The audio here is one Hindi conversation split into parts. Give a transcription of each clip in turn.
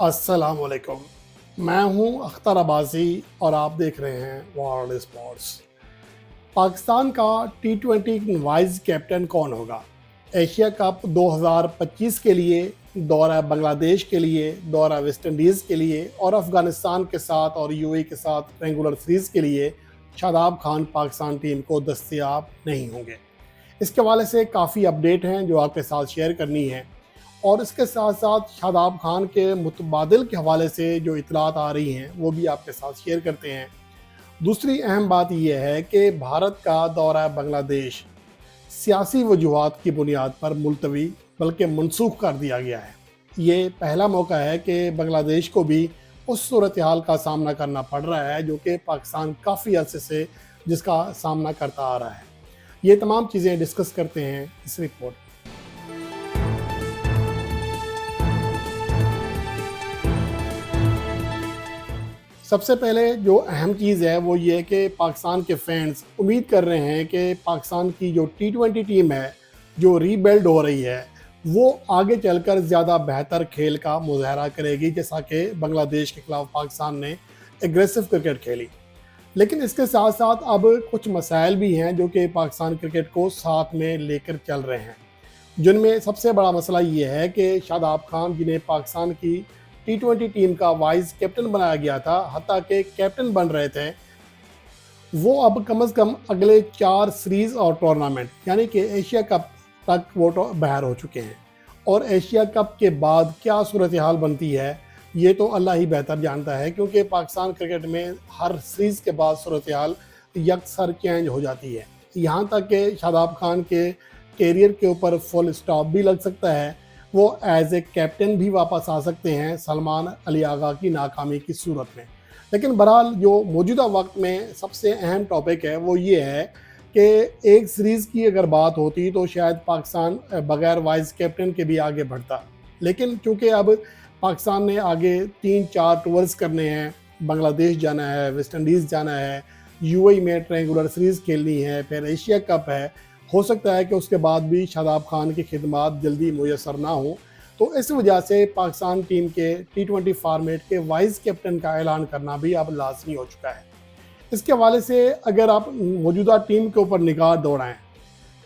अस्सलामुअलैकुम। मैं हूं अख्तर अब्बासी और आप देख रहे हैं वर्ल्ड स्पोर्ट्स। पाकिस्तान का टी20 वाइस कैप्टन कौन होगा? एशिया कप 2025 के लिए, दौरा बांग्लादेश के लिए, दौरा वेस्ट इंडीज़ के लिए और अफगानिस्तान के साथ और यूएई के साथ रेगुलर सीरीज़ के लिए शादाब खान पाकिस्तान टीम को दस्तयाब नहीं होंगे। इसके हवाले से काफ़ी अपडेट हैं जो आपके साथ शेयर करनी है, और इसके साथ साथ शादाब खान के मुतबादिल के हवाले से जो इतलात आ रही हैं वो भी आपके साथ शेयर करते हैं। दूसरी अहम बात यह है कि भारत का दौरा बांग्लादेश सियासी वजूहात की बुनियाद पर मुलतवी बल्कि मनसूख कर दिया गया है। ये पहला मौका है कि बांग्लादेश को भी उस सूरत हाल का सामना करना पड़ रहा है जो कि पाकिस्तान काफ़ी अरसे से जिसका सामना करता आ रहा है। ये तमाम चीज़ें डिस्कस करते हैं इस रिपोर्ट। सबसे पहले जो अहम चीज़ है वो ये है कि पाकिस्तान के फैंस उम्मीद कर रहे हैं कि पाकिस्तान की जो टी20 टीम है जो रीबिल्ड हो रही है वो आगे चलकर ज़्यादा बेहतर खेल का मुजाहरा करेगी, जैसा कि बांग्लादेश के खिलाफ पाकिस्तान ने एग्रेसिव क्रिकेट खेली। लेकिन इसके साथ साथ अब कुछ मसाइल भी हैं जो कि पाकिस्तान क्रिकेट को साथ में लेकर चल रहे हैं, जिनमें सबसे बड़ा मसला ये है कि शादाब खान, जिन्हें पाकिस्तान की टी20 टीम का वाइस कैप्टन बनाया गया था, हत्ता के कैप्टन बन रहे थे, वो अब कम से कम अगले 4 सीरीज़ और टूर्नामेंट यानी कि एशिया कप तक वो बाहर हो चुके हैं। और एशिया कप के बाद क्या सूरत हाल बनती है ये तो अल्लाह ही बेहतर जानता है, क्योंकि पाकिस्तान क्रिकेट में हर सीरीज़ के बाद सूरत हाल यकसर चेंज हो जाती है। यहाँ तक कि शादाब खान के कैरियर के ऊपर फुल स्टॉप भी लग सकता है, वो एज ए कैप्टन भी वापस आ सकते हैं सलमान अली आगा की नाकामी की सूरत में। लेकिन बहरहाल जो मौजूदा वक्त में सबसे अहम टॉपिक है वो ये है कि एक सीरीज़ की अगर बात होती तो शायद पाकिस्तान बगैर वाइस कैप्टन के भी आगे बढ़ता, लेकिन चूँकि अब पाकिस्तान ने आगे 3-4 टूर्स करने हैं, बांग्लादेश जाना है, वेस्ट इंडीज़ जाना है, यूएई में ट्रायंगुलर सीरीज़ खेलनी है, फिर एशिया कप है, हो सकता है कि उसके बाद भी शादाब खान की खिदमत जल्दी मुयसर ना हो। तो इस वजह से पाकिस्तान टीम के टी20 फॉर्मेट के वाइस कैप्टन का ऐलान करना भी अब लाजमी हो चुका है। इसके हवाले से अगर आप मौजूदा टीम के ऊपर निगाह दौड़ाएं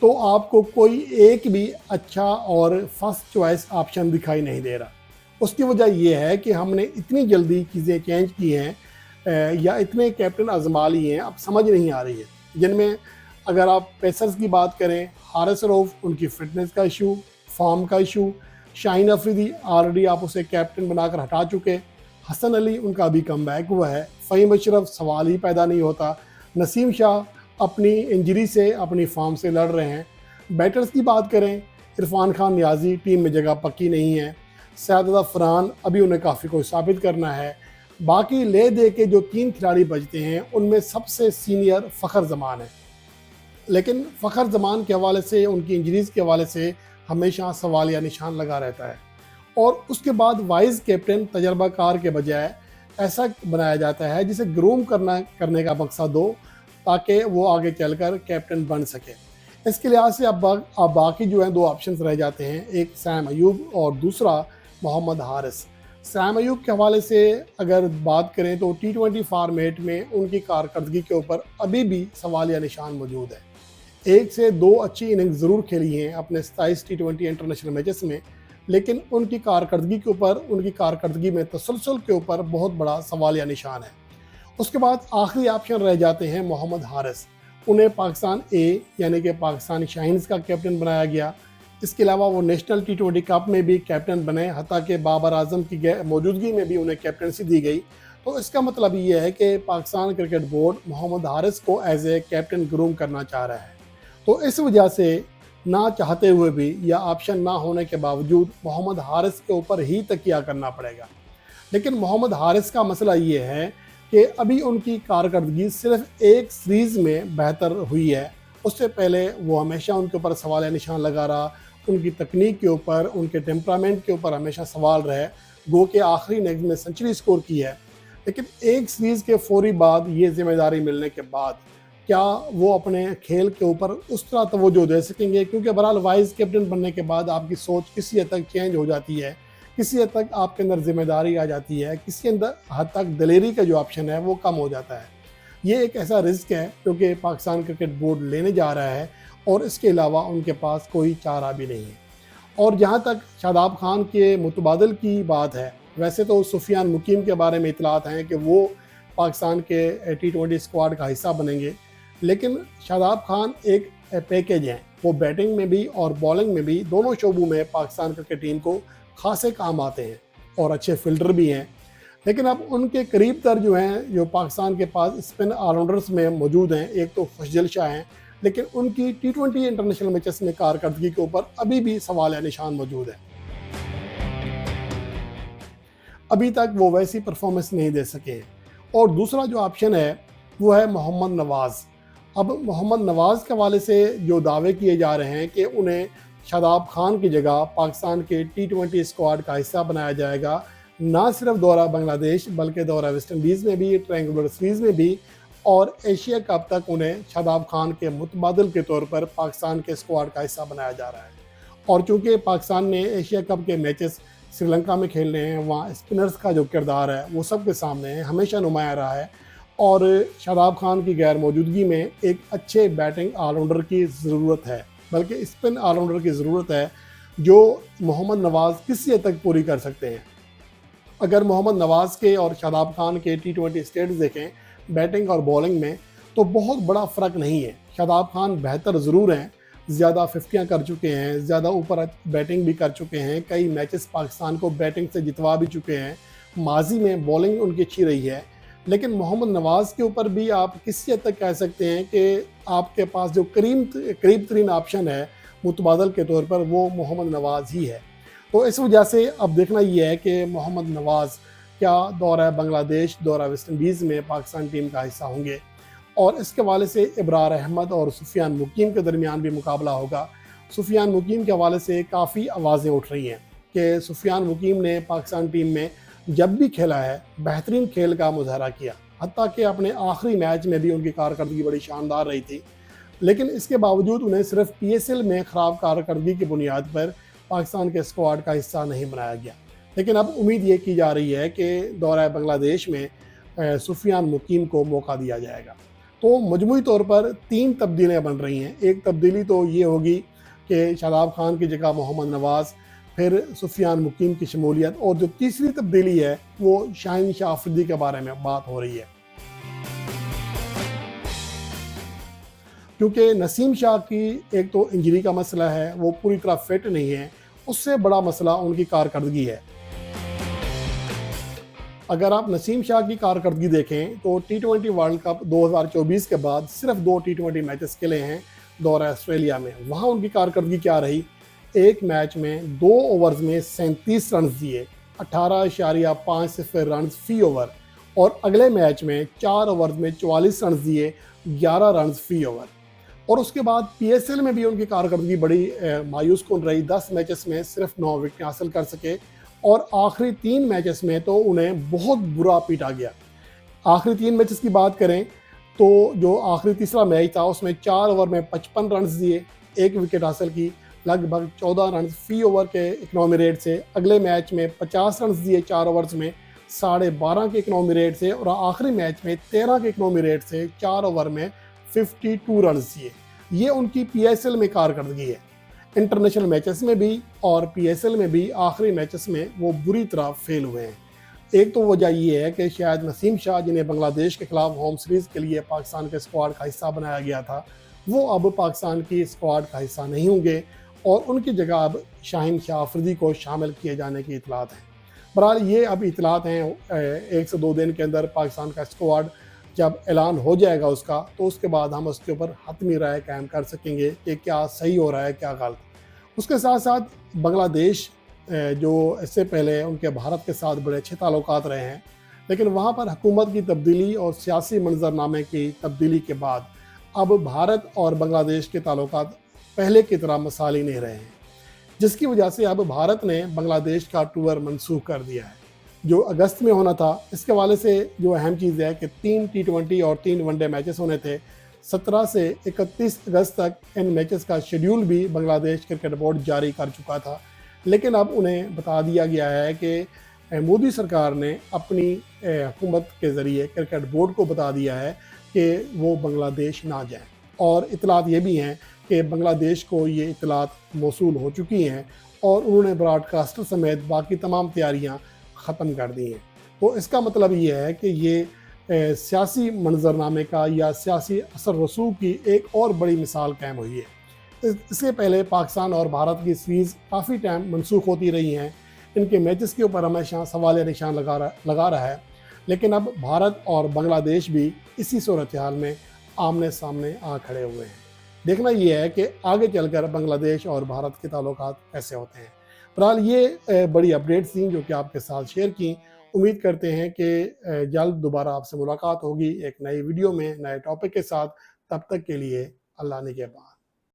तो आपको कोई एक भी अच्छा और फर्स्ट चॉइस ऑप्शन दिखाई नहीं दे रहा। उसकी वजह यह है कि हमने इतनी जल्दी चीज़ें चेंज की हैं या इतने कैप्टन आजमा लिए हैं, अब समझ नहीं आ रही है। जिनमें अगर आप पेसर्स की बात करें, हारिस रऊफ, उनकी फ़िटनेस का इशू, फॉर्म का इशू, शाहीन अफरीदी ऑलरेडी आप उसे कैप्टन बनाकर हटा चुके, हसन अली उनका अभी कम बैक हुआ है, फ़हीम अशरफ सवाल ही पैदा नहीं होता, नसीम शाह अपनी इंजरी से, अपनी फॉर्म से लड़ रहे हैं। बैटर्स की बात करें, इरफान खान नियाजी टीम में जगह पक्की नहीं है, सैयद फरहान अभी उन्हें काफ़ी कुछ साबित करना है। बाकी ले दे के जो 3 खिलाड़ी बचते हैं उनमें सबसे सीनियर फ़खर जमान है, लेकिन फ़खर जमान के हवाले से, उनकी इंजरीज़ के हवाले से हमेशा सवाल या निशान लगा रहता है। और उसके बाद वाइस कैप्टन तजर्बाकार के बजाय ऐसा बनाया जाता है जिसे ग्रूम करने का मकसद हो ताकि वो आगे चलकर कैप्टन बन सके। इसके लिहाज से अब बाकी जो हैं 2 ऑप्शंस रह जाते हैं, एक सैम अयूब और दूसरा मोहम्मद हारिस। सैम अयूब के हवाले से अगर बात करें तो टी20 फॉर्मेट में उनकी कारकर्दगी के ऊपर अभी भी सवाल या निशान मौजूद है। 1 से 2 अच्छी इनिंग्स ज़रूर खेली हैं अपने 27 टी20 इंटरनेशनल मैचेस में, लेकिन उनकी कारकर्दगी में तसलसल के ऊपर बहुत बड़ा सवाल या निशान है। उसके बाद आखिरी ऑप्शन रह जाते हैं मोहम्मद हारिस। उन्हें पाकिस्तान ए यानी कि पाकिस्तानी शाहीन्स का कैप्टन बनाया गया। इसके अलावा वो नेशनल टी20 कप में भी कैप्टन बने, हत्ता कि बाबर आजम की मौजूदगी में भी उन्हें कैप्टनसी दी गई। तो इसका मतलब ये है कि पाकिस्तान क्रिकेट बोर्ड मोहम्मद हारिस को एज ए कैप्टन ग्रूम करना चाह रहा है। तो इस वजह से ना चाहते हुए भी या ऑप्शन ना होने के बावजूद मोहम्मद हारिस के ऊपर ही तकिया करना पड़ेगा। लेकिन मोहम्मद हारिस का मसला ये है कि अभी उनकी कारकर्दगी सिर्फ एक सीरीज़ में बेहतर हुई है, उससे पहले वो हमेशा उनके ऊपर सवाल या निशान लगा रहा। उनकी तकनीक के ऊपर, उनके टेम्परामेंट के ऊपर हमेशा सवाल रहे। गो के आखिरी इनिंग्स में सेंचुरी स्कोर की है, लेकिन एक सीरीज़ के फौरी बाद ये जिम्मेदारी मिलने के बाद क्या वो अपने खेल के ऊपर उस तरह तवज्जो दे सकेंगे? क्योंकि बहरहाल वाइस कैप्टन बनने के बाद आपकी सोच इसी हद तक चेंज हो जाती है किसी हद तक आपके अंदर जिम्मेदारी आ जाती है, किसी अंदर हद तक दिलेरी का जो ऑप्शन है वो कम हो जाता है। ये एक ऐसा रिस्क है जो कि पाकिस्तान क्रिकेट बोर्ड लेने जा रहा है और इसके अलावा उनके पास कोई चारा भी नहीं है। और जहाँ तक शादाब खान के मुतबादल की बात है, वैसे तो सुफियान मुकीम के बारे में इतलात हैं कि वो पाकिस्तान के T20 स्क्वाड का हिस्सा बनेंगे, लेकिन शादाब खान एक पैकेज हैं, वो बैटिंग में भी और बॉलिंग में भी दोनों शोबों में पाकिस्तान क्रिकेट टीम को खासे काम आते हैं और अच्छे फील्डर भी हैं। लेकिन अब उनके करीब तर जो हैं, जो पाकिस्तान के पास स्पिन ऑलराउंडर्स में मौजूद हैं, एक तो खुशदिल शाह हैं, लेकिन उनकी T20 इंटरनेशनल मैचेस में कारकर्दगी के ऊपर अभी भी सवाल या निशान मौजूद है। अभी तक वो वैसी परफॉर्मेंस नहीं दे सके हैं। और दूसरा जो ऑप्शन है वो है मोहम्मद नवाज़। अब मोहम्मद नवाज़ के हवाले से जो दावे किए जा रहे हैं कि उन्हें शादाब खान की जगह पाकिस्तान के T20 स्क्वाड का हिस्सा बनाया जाएगा, ना सिर्फ दौरा बांग्लादेश बल्कि दौरा वेस्ट इंडीज़ में भी, ट्रायंगुलर सीरीज़ में भी, और एशिया कप तक उन्हें शादाब खान के मुतबादिल के तौर पर पाकिस्तान के स्क्वाड का हिस्सा बनाया जा रहा है। और चूँकि पाकिस्तान ने एशिया कप के मैचेस श्रीलंका में खेल रहे हैं, वहाँ स्पिनर्स का जो किरदार है वो सबके सामने है, हमेशा नुमाया रहा है। और शादाब खान की गैर मौजूदगी में एक अच्छे बैटिंग ऑलराउंडर की ज़रूरत है, बल्कि स्पिन ऑलराउंडर की ज़रूरत है, जो मोहम्मद नवाज़ किसी हद तक पूरी कर सकते हैं। अगर मोहम्मद नवाज़ के और शादाब खान के T20 स्टेट्स देखें बैटिंग और बॉलिंग में, तो बहुत बड़ा फ़र्क नहीं है। शादाब खान बेहतर ज़रूर हैं, ज़्यादा 50 कर चुके हैं, ज़्यादा ऊपर बैटिंग भी कर चुके हैं, कई मैचेस पाकिस्तान को बैटिंग से जितवा भी चुके हैं, माजी में बॉलिंग उनकी अच्छी रही है। लेकिन मोहम्मद नवाज़ के ऊपर भी आप किसी हद तक कह सकते हैं कि आपके पास जो करीब तरीन ऑप्शन है मुतबादल के तौर पर, वो मोहम्मद नवाज़ ही है। तो इस वजह से अब देखना ये है कि मोहम्मद नवाज़ क्या दौरा बांग्लादेश, दौरा वेस्ट इंडीज़ में पाकिस्तान टीम का हिस्सा होंगे। और इसके हवाले से इब्रार अहमद और सुफियान मुकीम के दरमियान भी मुकाबला होगा। सुफियान मुकीम के हवाले से काफ़ी आवाज़ें उठ रही हैं कि सुफियान मुकीम ने पाकिस्तान टीम में जब भी खेला है बेहतरीन खेल का मुजाहरा किया, हत्ता कि अपने आखिरी मैच में भी उनकी कारकर्दगी बड़ी शानदार रही थी। लेकिन इसके बावजूद उन्हें सिर्फ PSL में ख़राब कारकर्दगी की बुनियाद पर पाकिस्तान के स्क्वाड का हिस्सा नहीं बनाया गया। लेकिन अब उम्मीद ये की जा रही है कि दौरा बांग्लादेश में सुफियान मुकीम को मौका दिया जाएगा। तो मजमूई तौर पर 3 तब्दीलियाँ बन रही हैं। एक तब्दीली तो ये होगी कि शादाब खान की जगह मोहम्मद नवाज़, फिर सुफियान मुकीम की शमूलियत, और जो तीसरी तब्दीली है वो शाहीन शाह अफरीदी के बारे में बात हो रही है। क्योंकि नसीम शाह की एक तो इंजरी का मसला है, वो पूरी तरह फिट नहीं है, उससे बड़ा मसला उनकी कारकर्दगी है। अगर आप नसीम शाह की कारकर्दगी देखें तो T20 वर्ल्ड कप 2024 के बाद सिर्फ 2 T20 मैचेस खेले हैं दौरा ऑस्ट्रेलिया में। वहाँ उनकी कारकर्दगी क्या रही? एक मैच में 2 ओवर्स में 37 रन दिए, 18.5 रन फी ओवर, और अगले मैच में 4 ओवर्स में 44 रन दिए, 11 रन फी ओवर। और उसके बाद PSL में भी उनकी कारकर्दगी बड़ी मायूस कौन रही। 10 मैचेस में सिर्फ 9 विकेट हासिल कर सके, और आखिरी 3 मैचेस में तो उन्हें बहुत बुरा पीटा गया। आखिरी 3 मैचेस की बात करें तो जो आखिरी तीसरा मैच था उसमें 4 ओवर में 55 रन दिए, 1 विकेट हासिल की, लगभग 14 रन फी ओवर के इकनॉमी रेट से। अगले मैच में 50 रन दिए 4 ओवर्स में 12.5 के इकनॉमी रेट से, और आखिरी मैच में 13 के इकनॉमी रेट से 4 ओवर में 52 रन दिए। ये उनकी PSL में कारकर्दगी है। इंटरनेशनल मैचेस में भी और PSL में भी आखिरी मैचेस में वो बुरी तरह फेल हुए हैं। एक तो वजह ये है कि शायद नसीम शाह, जिन्हें बांग्लादेश के खिलाफ होम सीरीज़ के लिए पाकिस्तान के स्क्वाड का हिस्सा बनाया गया था, वो अब पाकिस्तान की स्क्वाड का हिस्सा नहीं होंगे, और उनकी जगह अब शाहीन शाह अफरीदी को शामिल किए जाने की इतलात हैं। बहरहाल ये अब इतलात हैं, 1 से 2 दिन के अंदर पाकिस्तान का स्क्वाड जब ऐलान हो जाएगा उसका, तो उसके बाद हम उसके ऊपर हतमी राय कायम कर सकेंगे कि क्या सही हो रहा है, क्या गलत। उसके साथ साथ बांग्लादेश जो इससे पहले उनके भारत के साथ बड़े अच्छे ताल्लुकात रहे हैं, लेकिन वहाँ पर हुकूमत की तब्दीली और सियासी मंजरनामे की तब्दीली के बाद अब भारत और बांग्लादेश के ताल्लुकात पहले की तरह मसाली नहीं रहे हैं, जिसकी वजह से अब भारत ने बांग्लादेश का टूर मनसूख कर दिया है जो अगस्त में होना था। इसके हवाले से जो अहम चीज़ है कि 3 T20 और 3 वनडे मैचेस होने थे। 17 से 31 अगस्त तक इन मैचेस का शेड्यूल भी बांग्लादेश क्रिकेट बोर्ड जारी कर चुका था, लेकिन अब उन्हें बता दिया गया है कि मोदी सरकार ने अपनी हुकूमत के ज़रिए क्रिकेट बोर्ड को बता दिया है कि वो बांग्लादेश ना जाएं, और इतलात ये भी हैं कि बांग्लादेश को ये इतलात मौसूल हो चुकी हैं और उन्होंने ब्रॉडकास्टर समेत बाकी तमाम तैयारियां ख़त्म कर दी हैं। तो इसका मतलब ये है कि ये सियासी मंजरनामे का या सियासी असर रसूख की एक और बड़ी मिसाल कायम हुई है। इससे पहले पाकिस्तान और भारत की सीरीज़ काफ़ी टाइम मनसूख होती रही हैं, इनके मैचेस के ऊपर हमेशा सवाल निशान लगा रहा है, लेकिन अब भारत और बांग्लादेश भी इसी सूरत हाल में आमने सामने आ खड़े हुए हैं। देखना ये है कि आगे चलकर बांग्लादेश और भारत के ताल्लुकात कैसे होते हैं। फिलहाल ये बड़ी अपडेट्स थी जो कि आपके साथ शेयर की। उम्मीद करते हैं कि जल्द दोबारा आपसे मुलाकात होगी एक नई वीडियो में नए टॉपिक के साथ। तब तक के लिए अल्लाह निगहबान।